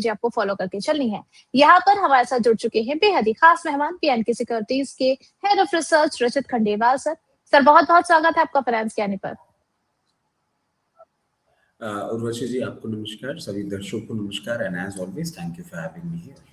जी आपको फॉलो करके चलनी है। यहाँ पर हमारे साथ जुड़ चुके हैं बेहद ही खास मेहमान पीएनके सिक्योरिटीज के हेड ऑफ रिसर्च रचित खंडेलवाल सर। सर बहुत-बहुत स्वागत है आपका फाइनेंस ज्ञानी पर। उर्वशी जी आपको नमस्कार, सभी दर्शकों को नमस्कार and as always thank you for having me here.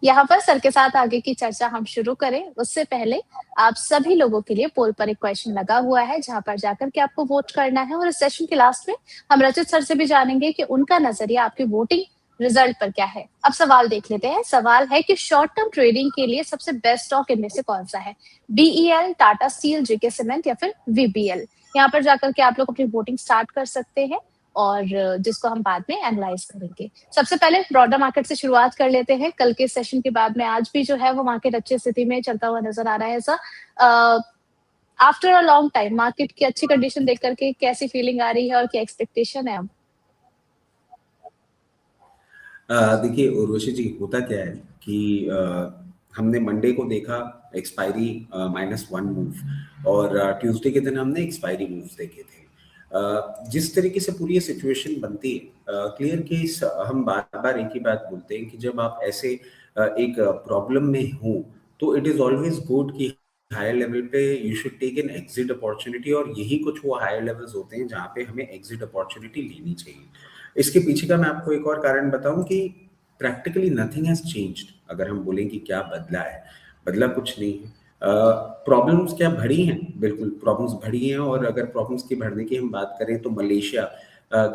यहाँ पर सर के साथ आगे की चर्चा हम शुरू करें उससे पहले आप सभी लोगों के लिए पोल पर एक क्वेश्चन लगा हुआ है जहां पर जाकर के आपको वोट करना है और इस सेशन के लास्ट में हम रचित सर से भी जानेंगे कि उनका नजरिया आपकी वोटिंग रिजल्ट पर क्या है। अब सवाल देख लेते हैं। सवाल है कि शॉर्ट टर्म ट्रेडिंग के लिए सबसे बेस्ट स्टॉक इनमें से कौन सा है? बीईएल, टाटा स्टील, जेके सीमेंट या फिर वीबीएल? यहाँ पर जाकर के आप लोग अपनी वोटिंग स्टार्ट कर सकते हैं और जिसको हम बाद में एनालाइज करेंगे। सबसे पहले ब्रॉडर मार्केट से शुरुआत कर लेते हैं। कल के सेशन के बाद में आज भी जो है वो मार्केट अच्छी स्थिति में चलता हुआ नजर आ रहा है। ऐसा after a long time market की अच्छी कंडीशन देख करके कैसी फीलिंग आ रही है और क्या एक्सपेक्टेशन है अब? देखिए उर्वशी जी होता क्या है कि हमने मंडे को देखा एक्सपायरी -1 मूव और ट्यूसडे के दिन हमने एक्सपायरी मूव्स देखे थे। जिस तरीके से पूरी ये सिचुएशन बनती है क्लियर केस हम बार-बार एक ही बात बोलते हैं कि जब आप ऐसे एक प्रॉब्लम में हो तो इट इज़ ऑलवेज गुड कि हायर लेवल पे you should take an exit opportunity और यही कुछ वो हायर लेवल्स होते हैं जहाँ पे हमें एग्जिट अपॉर्चुनिटी लेनी चाहिए। इसके पीछे का मैं आपको एक और कारण बताऊं कि प्रैक्टिकली नथिंग हैज चेंज्ड। अगर हम बोलें कि क्या बदला है, बदला कुछ नहीं है। प्रॉब्लम्स क्या बढ़ी हैं? बिल्कुल प्रॉब्लम्स बढ़ी हैं और अगर प्रॉब्लम्स की बढ़ने की हम बात करें तो मलेशिया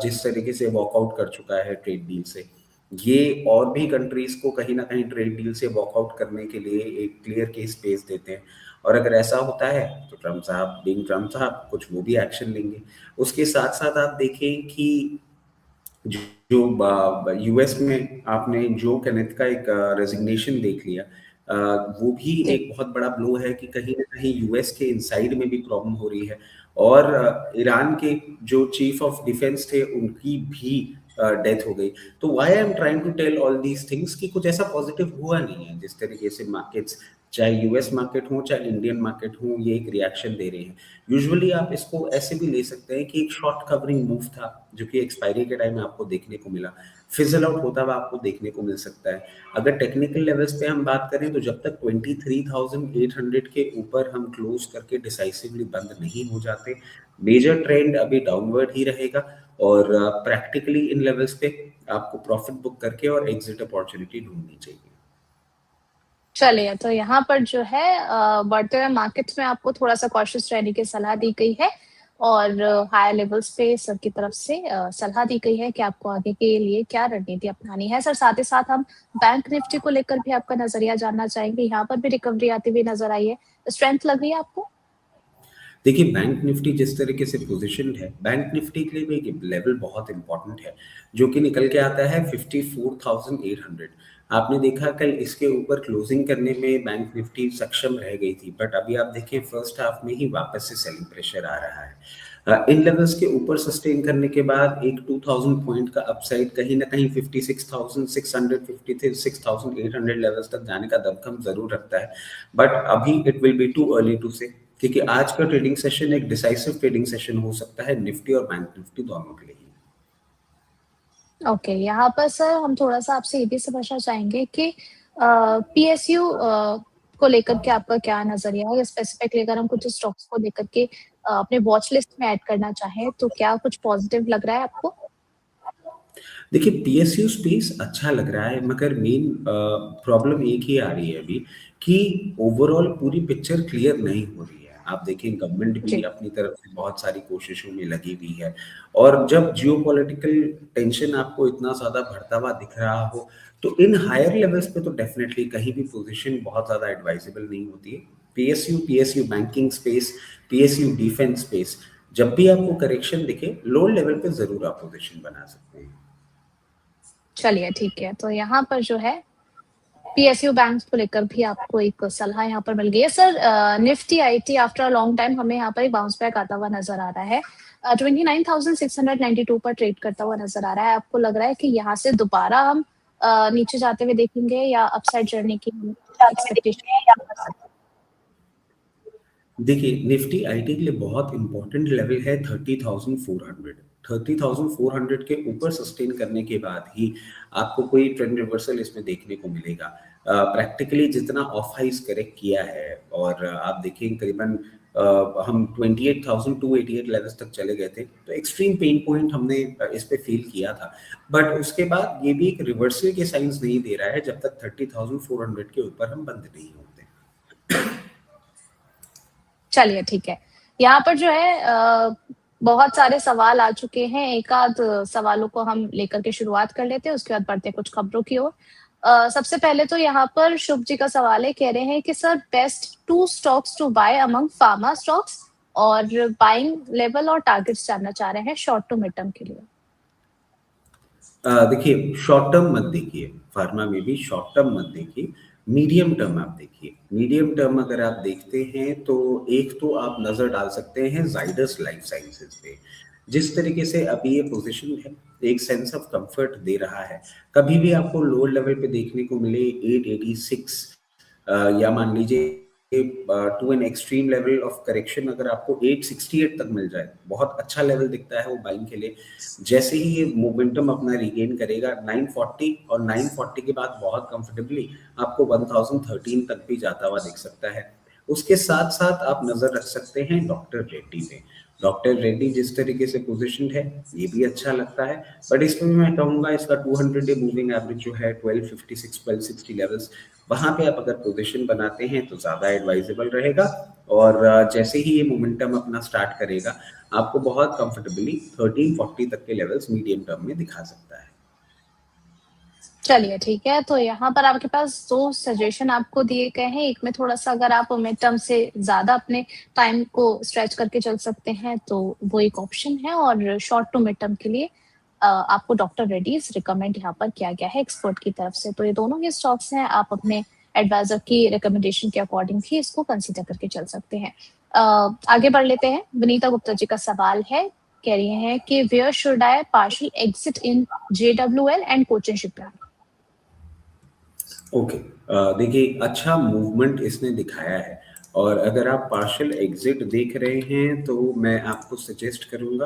जिस तरीके से वॉकआउट कर चुका है ट्रेड डील से, ये और भी कंट्रीज को कहीं ना कहीं ट्रेड डील से वॉकआउट करने के लिए एक क्लियर केस स्पेस देते हैं और अगर ऐसा होता है तो ट्रम्प साहब बीइंग ट्रम्प साहब कुछ वो भी एक्शन लेंगे। उसके साथ साथ आप देखें कि जो यूएस में आपने जो केनेथ का एक रेजिग्नेशन देख लिया, वो भी जी। एक बहुत बड़ा ब्लो है कि कहीं ना कहीं यूएस के इनसाइड में भी प्रॉब्लम हो रही है और ईरान के जो चीफ ऑफ डिफेंस थे उनकी भी डेथ हो गई। तो why I am trying to tell all these things कि कुछ ऐसा पॉजिटिव हुआ नहीं है। जिस तरीके से मार्केट्स चाहे यूएस मार्केट हो चाहे इंडियन मार्केट हो ये एक रिएक्शन दे रहे हैं। यूजुअली आप इसको ऐसे भी ले सकते हैं कि एक शॉर्ट कवरिंग मूव था जो कि एक्सपायरी के टाइम में आपको देखने को मिला, फिजल आउट होता हुआ आपको देखने को मिल सकता है। अगर टेक्निकल लेवल्स पे हम बात करें तो जब तक 23,800 के ऊपर हम क्लोज करके डिसाइसिवली बंद नहीं हो जाते, मेजर ट्रेंड अभी डाउनवर्ड ही रहेगा और प्रैक्टिकली इन लेवल्स पे आपको प्रॉफिट बुक करके और एग्जिट अपॉर्चुनिटी ढूंढनी चाहिए। चलिए, तो यहाँ पर जो है बढ़ते हुए मार्केट्स में आपको थोड़ा-सा कॉशियस रहने की सलाह दी गई है और हायर लेवल्स पे सर की तरफ से सलाह दी गई है कि आपको आगे के लिए क्या रणनीति अपनानी है। सर साथ ही साथ हम बैंक निफ्टी को लेकर भी आपका नज़रिया जानना चाहेंगे। यहाँ पर भी रिकवरी आती हुई नज़र आई है। स्ट्रेंथ लग रही है आपको? देखिए बैंक निफ्टी जिस तरीके से पोजीशन्ड है, बैंक निफ्टी के लिए भी एक लेवल बहुत इंपॉर्टेंट है जो कि निकल के आता है 54,800। आपने देखा कल इसके ऊपर क्लोजिंग करने में बैंक निफ्टी सक्षम रह गई थी बट अभी आप देखें फर्स्ट हाफ में ही वापस से सेलिंग प्रेशर आ रहा है। इन लेवल्स के ऊपर सस्टेन करने के बाद एक 2000 पॉइंट का अपसाइड कहीं ना कहीं 56,600 56,800 लेवल्स तक जाने का दमखम जरूर रखता है बट अभी it will be too early to say क्योंकि आज का ट्रेडिंग सेशन एक डिसाइसिव ट्रेडिंग सेशन हो सकता है निफ्टी और बैंक निफ्टी दोनों के लिए। ओके, यहाँ पर सर हम थोड़ा-सा आपसे ये भी समझना चाहेंगे कि पीएसयू को लेकर के आपका क्या नज़रिया है? स्पेसिफिकली अगर हम कुछ स्टॉक्स को लेकर के अपने वॉच लिस्ट में ऐड करना चाहें, तो क्या कुछ पॉजिटिव लग रहा है आपको? देखिए पीएसयू स्पेस अच्छा लग रहा है मगर मेन प्रॉब्लम एक ही आ रही है अभी कि ओवरऑल पूरी पिक्चर क्लियर नहीं हो रही है। आप देखें गवर्नमेंट भी जी। अपनी तरफ से बहुत सारी कोशिशों में लगी हुई है और जब जियोपॉलिटिकल टेंशन आपको इतना ज़्यादा बढ़ता हुआ दिख रहा हो तो इन हायर लेवल्स पे तो डेफिनेटली कहीं भी पोजीशन बहुत ज़्यादा एडवाइजेबल नहीं होती है। PSU banking space, PSU defence space जब भी आपको करेक्शन दिखे लोअर लेवल पे ज़रूर आप पोजीशन बना सकते हैं। चलिए ठीक है, तो यहाँ पर जो है पीएसयू बैंक्स को लेकर भी आपको एक सलाह यहाँ पर मिल गई है। Sir Nifty IT after a long time हमें यहाँ पर एक बाउंस बैक आता हुआ नज़र आ रहा है। 29,692 पर ट्रेड करता हुआ नज़र आ रहा है। आपको लग रहा है कि यहाँ से दोबारा हम नीचे जाते हुए देखेंगे या अपसाइड जर्नी की एक्सपेक्टेशन? देखिए निफ्टी आईटी के लिए बहुत इंपॉर्टेंट लेवल है 30,400 30,400 के ऊपर सस्टेन करने के बाद ही आपको कोई ट्रेंड रिवर्सल इसमें देखने को मिलेगा। प्रैक्टिकली जितना ऑफ हाइज करेक्ट किया है और आप देखिए करीबन हम 28,288 लेवल्स तक चले गए थे, तो एक्सट्रीम पेन पॉइंट हमने इस पे फील किया था। बट उसके बाद ये भी एक रिवर्सल के साइंस नहीं दे रहा है जब तक 30,400 के ऊपर हम बंद नहीं होते। चलिए ठीक है, यहाँ पर जो है बहुत सारे सवाल आ चुके हैं, एक आध सवालों को हम लेकर के शुरुआत कर लेते हैं, उसके बाद बढ़ते हैं कुछ खबरों की ओर। सबसे पहले तो यहाँ पर शुभ जी का सवाल है, कह रहे हैं कि sir best 2 stocks to buy among pharma stocks, और बाइंग लेवल और टारगेट्स जानना चाह रहे हैं शॉर्ट टू मिड टर्म के लिए। देखिए शॉर्ट टर्म मत देखिए, फार्मा में भी शॉर्ट टर्म मत देखिए, मीडियम टर्म आप देखिए। मीडियम टर्म अगर आप देखते हैं तो एक तो आप नजर डाल सकते हैं जाइडस लाइफ साइंसेज पे। जिस तरीके से अभी ये पोजीशन है, एक सेंस ऑफ कंफर्ट दे रहा है। कभी भी आपको लोअर लेवल पे देखने को मिले 886 या मान लीजिए to an extreme level of correction अगर आपको 868 तक मिल जाए, बहुत अच्छा लेवल दिखता है वो बाइंग के लिए। जैसे ही ये मोमेंटम अपना रिगेन करेगा 940 और 940 के बाद बहुत कंफर्टेबली आपको 1013 तक भी जाता हुआ दिख सकता है। उसके साथ साथ आप नजर रख सकते हैं डॉक्टर रेड्डी पे। डॉक्टर रेड्डी जिस तरीके से पोजीशन है ये भी अच्छा लगता है, बट इसमें मैं कहूंगा इसका 200 डे मूविंग एवरेज जो है 1256 1260 लेवल्स, वहां पे आप अगर पोजीशन बनाते हैं तो ज्यादा एडवाइजेबल रहेगा। और जैसे ही ये मोमेंटम अपना स्टार्ट करेगा आपको बहुत कंफर्टेबली 1340 तक के लेवल्स मीडियम टर्म में दिखा सकता है। चलिए ठीक है, तो यहाँ पर आपके पास 2 सजेशन आपको दिए गए हैं। एक में थोड़ा सा अगर आप मिड टर्म से ज्यादा अपने टाइम को स्ट्रेच करके चल सकते हैं तो वो एक ऑप्शन है, और शॉर्ट टू मिड टर्म के लिए आपको डॉक्टर रेड्डीज रिकमेंड यहाँ पर किया गया है एक्सपर्ट की तरफ से। तो ये दोनों ही स्टॉक्स हैं, आप अपने एडवाइजर की रिकमेंडेशन के अकॉर्डिंग ही इसको कंसिडर करके चल सकते हैं। आगे बढ़ लेते हैं। विनीता गुप्ता जी का सवाल है, कह रही हैं कि where should I partial exit in JWL and Cochin shipyard. Okay, देखिए अच्छा मूवमेंट इसने दिखाया है, और अगर आप पार्शियल एग्जिट देख रहे हैं तो मैं आपको सजेस्ट करूंगा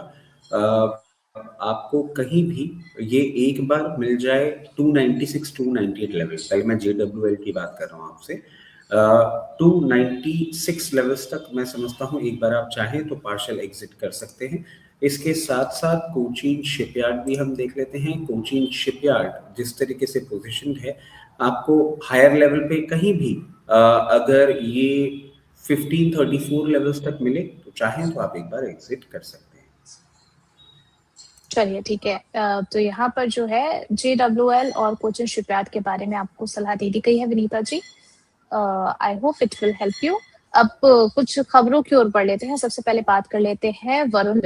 आपको कहीं भी ये एक बार मिल जाए 296 298 लेवल। पहले मैं JWL की बात कर रहा हूँ आपसे। 296 लेवल्स तक मैं समझता हूँ एक बार आप चाहें तो पार्शियल एग्जिट कर सकते हैं। इसके साथ साथ कोचीन शिपयार्ड भी हम देख लेते हैं। कोचीन शिपयार्ड जिस तरीके से पोजीशन है, आपको हायर लेवल पे कहीं भी अगर ये 1534 लेवल्स तक मिले तो चाहें तो आप एक बार एग्जिट कर सकते हैं। चलिए ठीक है, तो यहाँ पर जो है JWL और कोचिन शिपयार्ड के बारे में आपको सलाह दे दी गई है Vinita ji. I hope it will help you. अब कुछ खबरों की ओर बढ़ लेते हैं। सबसे पहले बात कर लेते हैं वरुण